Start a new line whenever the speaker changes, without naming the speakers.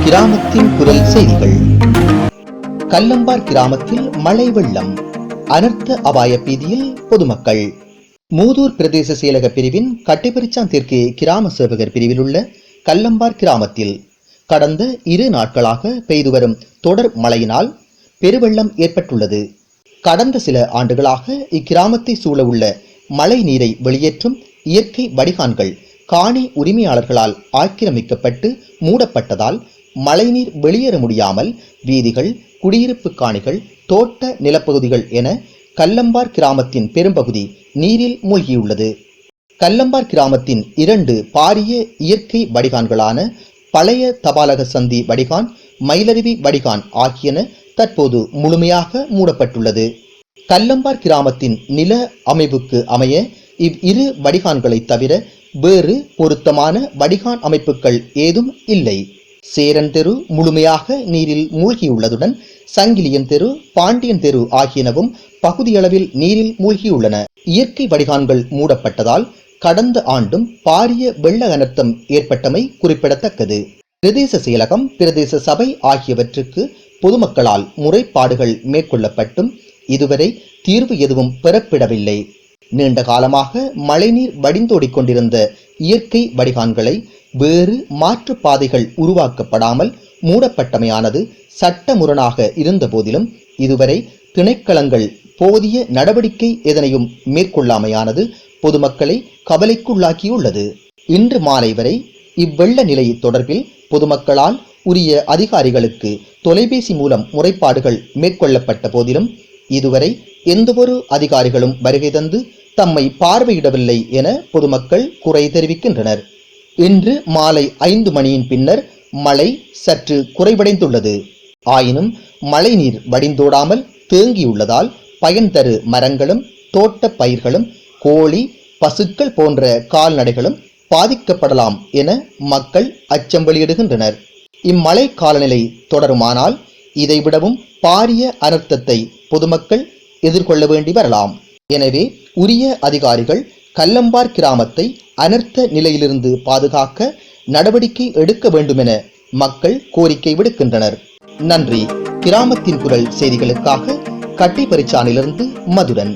கிராமத்தின் குரல் செய்திகள். கல்லம்பார் கிராமத்தில் மழை வெள்ளம், அனர்த்த அபாய பீதியில் பொதுமக்கள். மூதூர் பிரதேச செயலக பிரிவின் கட்டைப்பரிச்சான் தெற்கு கிராம சேவகர் பிரிவில் உள்ள கல்லம்பார் கிராமத்தில் கடந்த 2 நாட்களாக பெய்து வரும் தொடர் மழையினால் பெருவெள்ளம் ஏற்பட்டுள்ளது. கடந்த சில ஆண்டுகளாக இக்கிராமத்தை சூழ உள்ள மழை நீரை வெளியேற்றும் இயற்கை வடிகான்கள் காணி உரிமையாளர்களால் ஆக்கிரமிக்கப்பட்டு மூடப்பட்டதால் மழைநீர் வெளியேற முடியாமல் வீதிகள், குடியிருப்பு காணிகள், தோட்ட நிலப்பகுதிகள் என கல்லம்பார் கிராமத்தின் பெரும்பகுதி நீரில் மூழ்கியுள்ளது. கல்லம்பார் கிராமத்தின் 2 பாரிய இயற்கை வடிகான்களான பழைய தபாலக சந்தி வடிகான், மயிலருவி வடிகான் ஆகியன தற்போது முழுமையாக மூடப்பட்டுள்ளது. கல்லம்பார் கிராமத்தின் நில அமைவுக்கு அமைய இவ்விரு வடிகான்களை தவிர வேறு பொருத்தமான வடிகான் அமைப்புகள் ஏதும் இல்லை. சேரன் தெரு முழுமையாக நீரில் மூழ்கியுள்ளதுடன் சங்கிலியன் தெரு, பாண்டியன் தெரு ஆகியனவும் பகுதியளவில் நீரில் மூழ்கியுள்ளன. இயற்கை வடிகான்கள் மூடப்பட்டதால் கடந்த ஆண்டும் பாரிய வெள்ள அனர்த்தம் ஏற்பட்டமை குறிப்பிடத்தக்கது. பிரதேச செயலகம், பிரதேச சபை ஆகியவற்றுக்கு பொதுமக்களால் முறைப்பாடுகள் மேற்கொள்ளப்பட்டும் இதுவரை தீர்வு எதுவும் பெறப்படவில்லை. நீண்ட காலமாக மழைநீர் வடிந்தோடிக் கொண்டிருந்த இயற்கை வடிகான்களை வேறு மாற்று பாதைகள் உருவாக்கப்படாமல் மூடப்பட்டமையானது சட்டமுரணாக இருந்த போதிலும் இதுவரை திணைக்களங்கள் போதிய நடவடிக்கை எதனையும் மேற்கொள்ளாமையானது பொதுமக்களை கவலைக்குள்ளாக்கியுள்ளது. இன்று மாலை வரை இவ்வெள்ள நிலை தொடர்பில் பொதுமக்களால் உரிய அதிகாரிகளுக்கு தொலைபேசி மூலம் முறைப்பாடுகள் மேற்கொள்ளப்பட்ட போதிலும் இதுவரை எந்தவொரு அதிகாரிகளும் வருகை தந்து தம்மை பார்வையிடவில்லை என பொதுமக்கள் குறை தெரிவிக்கின்றனர். இன்று மாலை 5 மணியின் பின்னர் மழை சற்று குறைவடைந்துள்ளது. ஆயினும் மழை நீர் வடிந்தோடாமல் தேங்கியுள்ளதால் பயன் தரு மரங்களும் தோட்ட பயிர்களும் கோழி, பசுக்கள் போன்ற கால்நடைகளும் பாதிக்கப்படலாம் என மக்கள் அச்சம் வெளியிடுகின்றனர். இம்மழை காலநிலை தொடருமானால் இதைவிடவும் பாரிய அனர்த்தத்தை பொதுமக்கள் எதிர்கொள்ள வேண்டி வரலாம். எனவே உரிய அதிகாரிகள் கல்லம்பார் கிராமத்தை அனர்த்த நிலையிலிருந்து பாதுகாக்க நடவடிக்கை எடுக்க வேண்டுமென மக்கள் கோரிக்கை விடுக்கின்றனர். நன்றி. கிராமத்தின் குரல் செய்திகளுக்காக கட்டைப்பரிச்சானிலிருந்து மதுரன்.